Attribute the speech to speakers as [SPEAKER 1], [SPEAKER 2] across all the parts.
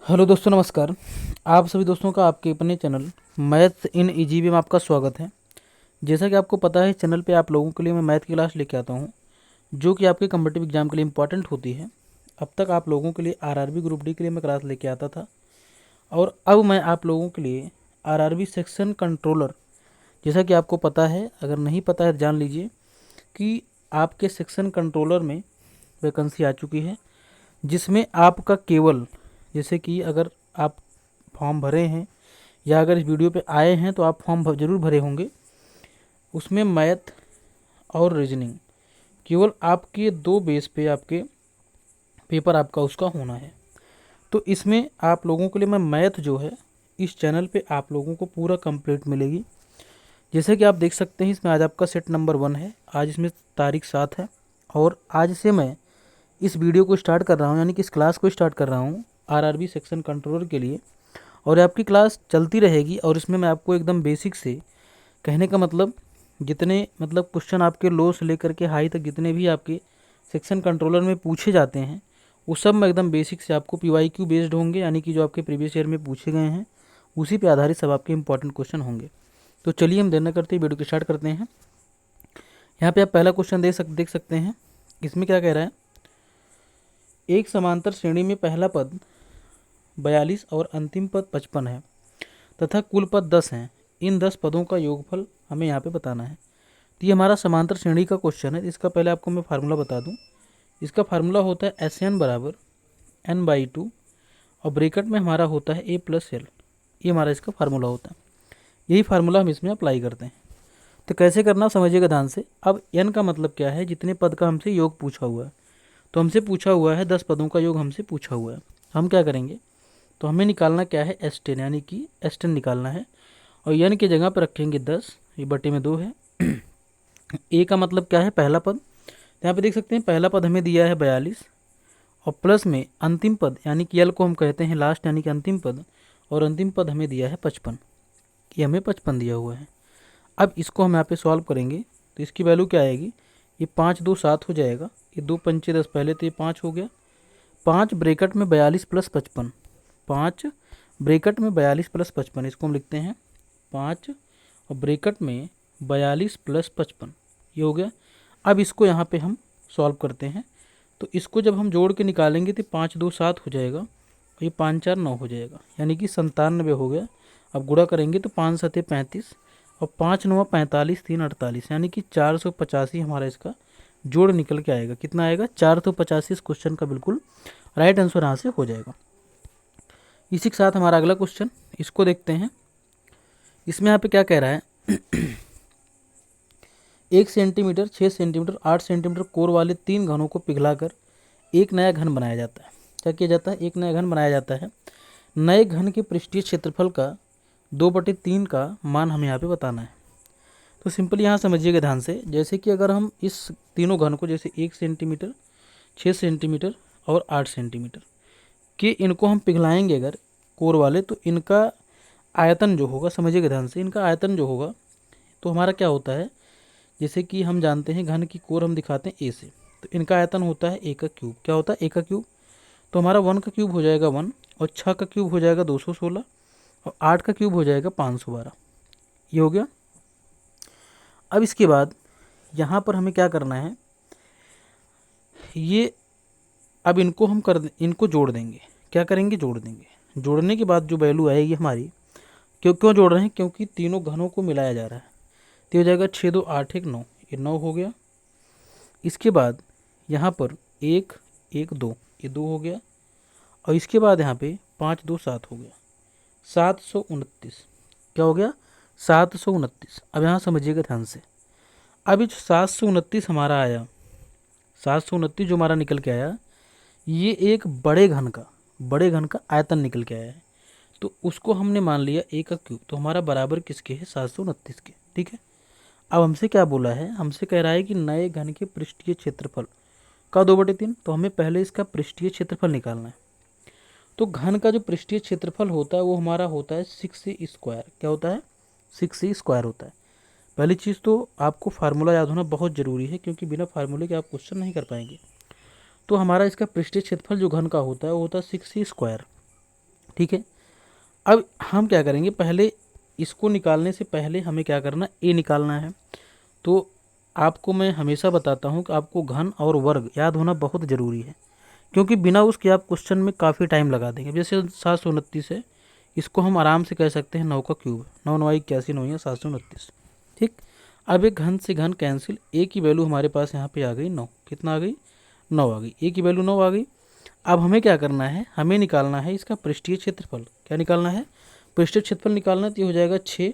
[SPEAKER 1] Hello दोस्तों, नमस्कार। आप सभी दोस्तों का आपके अपने चैनल मैथ इन ईजीबी में आपका स्वागत है। जैसा कि आपको पता है, इस चैनल पे आप लोगों के लिए मैं मैथ की क्लास लेके आता हूँ जो कि आपके कम्पिटिटिव एग्जाम के लिए इंपॉर्टेंट होती है। अब तक आप लोगों के लिए आरआरबी ग्रुप डी के लिए मैं क्लास लेके आता था और अब मैं आप लोगों के लिए आरआरबी सेक्शन कंट्रोलर, जैसा कि आपको पता है, अगर नहीं पता है जान लीजिए कि आपके सेक्शन कंट्रोलर में वैकेंसी आ चुकी है, जिसमें आपका केवल, जैसे कि अगर आप फॉर्म भरे हैं या अगर इस वीडियो पे आए हैं तो आप फॉर्म जरूर भरे होंगे। उसमें मैथ और रीजनिंग केवल आपके दो बेस पे आपके पेपर आपका उसका होना है। तो इसमें आप लोगों के लिए मैं मैथ जो है इस चैनल पे आप लोगों को पूरा कंप्लीट मिलेगी। जैसे कि आप देख सकते हैं, इसमें आज आपका सेट नंबर 1 है। आज इसमें तारीख 7 है और आज से मैं इस वीडियो को स्टार्ट कर रहा हूँ, यानी कि इस क्लास को स्टार्ट कर रहा हूँ आरआरबी सेक्शन कंट्रोलर के लिए। और आपकी क्लास चलती रहेगी और इसमें मैं आपको एकदम बेसिक से, कहने का मतलब जितने क्वेश्चन आपके लो से लेकर के हाई तक जितने भी आपके सेक्शन कंट्रोलर में पूछे जाते हैं वो सब मैं एकदम बेसिक से आपको पीवाईक्यू बेस्ड होंगे, यानी कि जो आपके प्रीवियस ईयर में पूछे गए हैं उसी पे आधारित सब आपके इंपॉर्टेंट क्वेश्चन होंगे। तो चलिए हम देर न करते वीडियो को स्टार्ट करते हैं। यहाँ पे आप पहला क्वेश्चन देख सकते हैं। इसमें क्या कह रहा है, एक समांतर श्रेणी में पहला पद 42 और अंतिम पद 55 है तथा कुल पद 10 हैं। इन 10 पदों का योगफल हमें यहाँ पे बताना है। तो ये हमारा समांतर श्रेणी का क्वेश्चन है। इसका पहले आपको मैं फार्मूला बता दूं। इसका फार्मूला होता है एस एन बराबर n/2 और ब्रैकेट में हमारा होता है a+l। ये हमारा इसका फार्मूला होता है। यही फार्मूला हम इसमें अप्लाई करते हैं। तो कैसे करना समझिएगा ध्यान से। अब n का मतलब क्या है, जितने पद का हमसे योग पूछा हुआ है। तो हमसे पूछा हुआ है 10 पदों का योग हमसे पूछा हुआ है। हम क्या करेंगे, तो हमें निकालना क्या है, S10, यानी कि S10 निकालना है। और n की जगह पर रखेंगे 10, ये बटे में 2 है। a का मतलब क्या है, पहला पद। तो यहाँ पे देख सकते हैं पहला पद हमें दिया है 42 और प्लस में अंतिम पद, यानी कि l को हम कहते हैं लास्ट, यानी कि अंतिम पद, और अंतिम पद हमें दिया है 55। ये हमें 55 दिया हुआ है। अब इसको हम यहाँ पे सॉल्व करेंगे तो इसकी वैल्यू क्या आएगी, ये 5 2 7 हो जाएगा। ये 2 पंचे 10, पहले तो ये 5 हो गया। 5 ब्रैकेट में 42 + 55, 5 ब्रैकेट में 42 + 55, इसको हम लिखते हैं 5 और ब्रैकेट में 42 + 55, ये हो गया। अब इसको यहाँ पे हम सॉल्व करते हैं। तो इसको जब हम जोड़ के निकालेंगे तो 5 2 7 हो जाएगा और ये 5 4 9 हो जाएगा, यानी कि 97 हो गया। अब गुणा करेंगे तो 5 7 35 और 5 9 45, 3 48, यानी कि 485 हमारा इसका जोड़ निकल के आएगा। कितना आएगा, 485। इस क्वेश्चन का बिल्कुल राइट आंसर यहाँ से हो जाएगा। इसी के साथ हमारा अगला क्वेश्चन, इसको देखते हैं। इसमें यहाँ पे क्या कह रहा है 1 सेंटीमीटर, 6 सेंटीमीटर, 8 सेंटीमीटर कोर वाले 3 घनों को पिघलाकर एक नया घन बनाया जाता है। क्या किया जाता है, एक नया घन बनाया जाता है। नए घन के पृष्ठीय क्षेत्रफल का 2/3 का मान हमें यहाँ पे बताना है। तो सिंपली यहाँ समझिएगा ध्यान से। जैसे कि अगर हम इस तीनों घन को, जैसे 1 सेंटीमीटर, 6 सेंटीमीटर और 8 सेंटीमीटर के, इनको हम पिघलाएंगे अगर कोर वाले, तो इनका आयतन जो होगा, समझिएगा ध्यान से, इनका आयतन जो होगा तो हमारा क्या होता है, जैसे कि हम जानते हैं घन की कोर हम दिखाते हैं ए से, तो इनका आयतन होता है ए का क्यूब। क्या होता है, ए का क्यूब। तो हमारा 1 का क्यूब हो जाएगा 1 और 6 का क्यूब हो जाएगा 216 और 8 का क्यूब हो जाएगा 512। ये हो गया। अब इसके बाद यहाँ पर हमें क्या करना है, ये अब इनको जोड़ देंगे। क्या करेंगे, जोड़ देंगे। जोड़ने के बाद जो वैल्यू आएगी हमारी, क्यों क्यों जोड़ रहे हैं, क्योंकि तीनों घनों को मिलाया जा रहा है। तो हो जाएगा 6 2 8 1 9, ये 9 हो गया। इसके बाद यहाँ पर 1 1 2, ये 2 हो गया। और इसके बाद यहाँ पे 5 2 7 हो गया, 729। क्या हो गया, 729। अब यहाँ समझिएगा ध्यान से। अब ये 729 हमारा आया, 729 जो हमारा निकल के आया, ये एक बड़े घन का आयतन निकल के आया है। तो उसको हमने मान लिया ए का क्यूब। तो हमारा बराबर किसके है, 729 के। ठीक है। अब हमसे क्या बोला है, हमसे कह रहा है कि नए घन के पृष्ठीय क्षेत्रफल का 2/3। तो हमें पहले इसका पृष्ठीय क्षेत्रफल निकालना है। तो घन का जो पृष्ठीय क्षेत्रफल होता है वो हमारा होता है 6c²। क्या होता है, 6c² होता है। पहली चीज़ तो आपको फार्मूला याद होना बहुत ज़रूरी है, क्योंकि बिना फार्मूले के आप क्वेश्चन नहीं कर पाएंगे। तो हमारा इसका पृष्ठीय क्षेत्रफल जो घन का होता है वो होता है 6c²। ठीक है। अब हम क्या करेंगे, पहले इसको निकालने से पहले हमें क्या करना, ए निकालना है। तो आपको मैं हमेशा बताता हूँ कि आपको घन और वर्ग याद होना बहुत ज़रूरी है, क्योंकि बिना उसके आप क्वेश्चन में काफ़ी टाइम लगा देंगे। जैसे 729 है, इसको हम आराम से कह सकते हैं 9 का क्यूब, 9 9 81 9 729, ठीक। अब एक घन से घन कैंसिल, ए की वैल्यू हमारे पास यहाँ पे आ गई 9, कितना आ गई, 9 आ गई, ए की वैल्यू 9 आ गई। अब हमें क्या करना है, हमें निकालना है इसका पृष्ठीय क्षेत्रफल। क्या निकालना है, पृष्ठीय क्षेत्रफल निकालना। तो ये हो जाएगा 6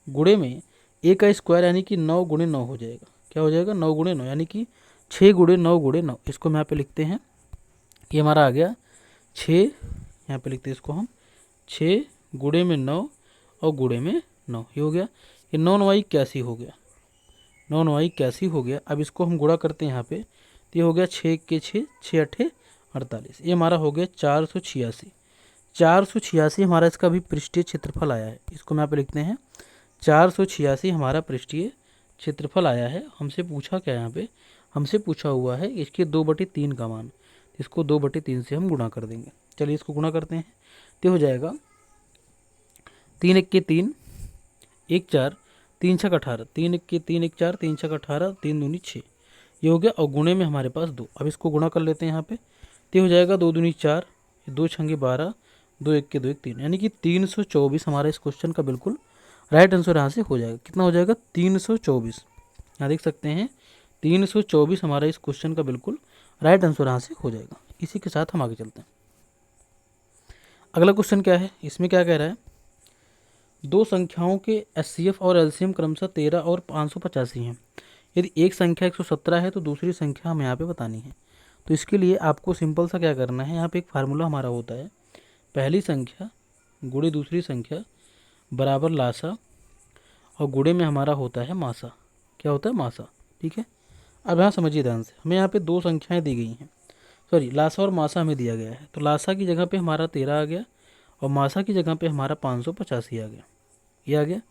[SPEAKER 1] गुणे में ए का स्क्वायर, यानी कि 9 गुणे 9 हो जाएगा। क्या हो जाएगा, 9 गुणे 9, यानी कि 6 गुणे 9 गुणे 9। इसको हम यहाँ पे लिखते हैं, ये हमारा आ गया 6, यहाँ पे लिखते हैं इसको हम 6 गुणे में 9 और गुणे में 9, ये हो गया। ये 9 9 81 हो गया, 9 9 81 हो गया। अब इसको हम गुणा करते हैं यहाँ पे, तो ये हो गया 6 के 6, 6 8 48, ये हमारा हो गया 486। 486 हमारा इसका भी पृष्ठीय क्षेत्रफल आया है। इसको हम यहाँ पे लिखते हैं 486 हमारा पृष्ठीय क्षेत्रफल आया है। हमसे पूछा क्या, यहाँ पे हमसे पूछा हुआ है इसके 2/3 का मान। इसको 2/3 से हम गुणा कर देंगे। चलिए इसको गुणा करते हैं, तो हो जाएगा 3 1 के 3, 1 4, 3 6 18, 3 1 के 3 1 4, 3 6 18, 3 दूनी 6, ये हो गया। और गुणे में हमारे पास 2। अब इसको गुणा कर लेते हैं यहाँ पे, तो हो जाएगा 2 दूनी 4, 2 छंगे 12, 2 1 के 2 1 3, यानी कि 324 हमारा इस क्वेश्चन का बिल्कुल राइट आंसर यहाँ से हो जाएगा। कितना हो जाएगा, 324। यहाँ देख सकते हैं 324 हमारा इस क्वेश्चन का बिल्कुल राइट आंसर यहाँ से हो जाएगा। इसी के साथ हम आगे चलते हैं। अगला क्वेश्चन क्या है, इसमें क्या कह रहा है, दो संख्याओं के एचसीएफ और एलसीएम क्रमशः 13 और 585 हैं। यदि एक संख्या 117 है तो दूसरी संख्या हमें यहाँ पे बतानी है। तो इसके लिए आपको सिंपल सा क्या करना है, यहाँ पे एक फार्मूला हमारा होता है, पहली संख्या गुणे दूसरी संख्या बराबर लासा, और गुणे में हमारा होता है मासा। क्या होता है, मासा, ठीक है। अब यहाँ समझिए ध्यान से, हमें यहाँ पे दो संख्याएं दी गई हैं, सॉरी लासा और मासा हमें दिया गया है। तो लासा की जगह पे हमारा 13 आ गया और मासा की जगह पे हमारा 585 आ गया, ये आ गया।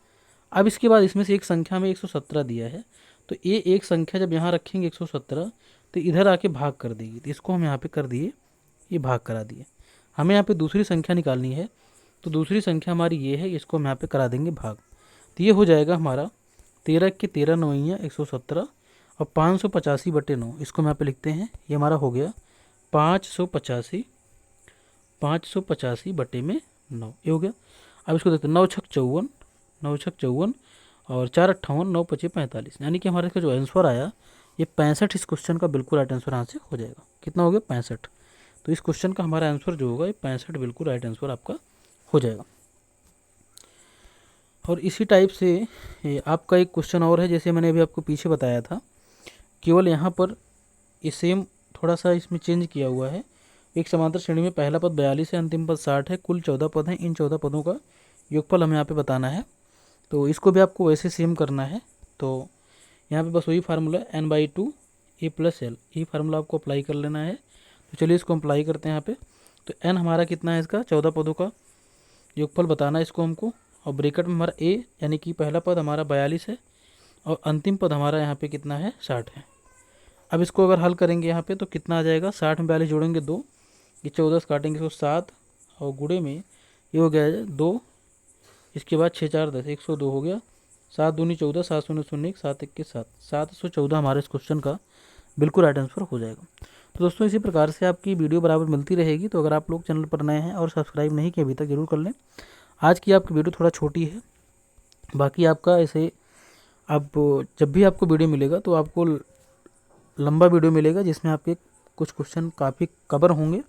[SPEAKER 1] अब इसके बाद इसमें से एक संख्या में 117 दिया है, तो ये एक संख्या जब यहाँ रखेंगे 117, तो इधर आके भाग कर देगी। तो इसको हम यहाँ पे कर दिए, ये भाग करा दिए। हमें यहाँ पे दूसरी संख्या निकालनी है, तो दूसरी संख्या हमारी ये है, इसको हम यहाँ पे करा देंगे भाग। तो ये हो जाएगा हमारा 13 के 13 9 117 और 585/9। इसको हम यहाँ पे लिखते हैं, ये हमारा हो गया 585 585/9, ये हो गया। अब इसको देखते हैं, 9 छक 54, 9 छक 54 और 4 58, 9 5 45, यानी कि हमारे इसका जो आंसर आया ये 65 इस क्वेश्चन का बिल्कुल राइट आंसर यहाँ से हो जाएगा। कितना हो गया, 65। तो इस क्वेश्चन का हमारा आंसर जो होगा ये 65 बिल्कुल राइट आंसर आपका हो जाएगा। और इसी टाइप से आपका एक क्वेश्चन और है, जैसे मैंने अभी आपको पीछे बताया था, केवल यहाँ पर ये सेम थोड़ा सा इसमें चेंज किया हुआ है। एक समांतर श्रेणी में पहला पद 42 है, अंतिम पद 60 है, कुल 14 पद हैं। इन 14 पदों का योगफल हमें यहाँ पे बताना है। तो इसको भी आपको वैसे सेम करना है। तो यहाँ पे बस वही फार्मूला n/2 a + l, ये फार्मूला आपको अप्लाई कर लेना है। तो चलिए इसको अप्लाई करते हैं यहाँ पे। तो n हमारा कितना है, इसका 14 पदों का योगफल बताना है इसको हमको। और ब्रैकेट में हमारा a यानी कि पहला पद हमारा 42 है और अंतिम पद हमारा यहाँ पे कितना है, 60 है। अब इसको अगर हल करेंगे यहाँ पे तो कितना आ जाएगा, 60 में 42 जोड़ेंगे 2, ये 14 काटेंगे इसको 7 और गुणे में ये हो गया 2, इसके बाद 6 4 10, 102 हो गया, 7 दूनी 14, 7 शून्य 0 1, 7 1 के 7, 714 हमारे इस क्वेश्चन का बिल्कुल राइट आंसर हो जाएगा। तो दोस्तों इसी प्रकार से आपकी वीडियो बराबर मिलती रहेगी। तो अगर आप लोग चैनल पर नए हैं और सब्सक्राइब नहीं किए अभी तक, जरूर कर लें। आज की आपकी वीडियो थोड़ा छोटी है, बाकी आपका ऐसे अब जब भी आपको वीडियो मिलेगा तो आपको लंबा वीडियो मिलेगा, जिसमें आपके कुछ क्वेश्चन काफ़ी कवर होंगे।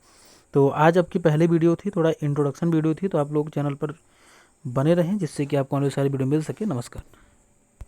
[SPEAKER 1] तो आज आपकी पहली वीडियो थी, थोड़ा इंट्रोडक्शन वीडियो थी, तो आप लोग चैनल पर बने रहें, जिससे कि आपको आने वाली सारी वीडियो मिल सके। नमस्कार।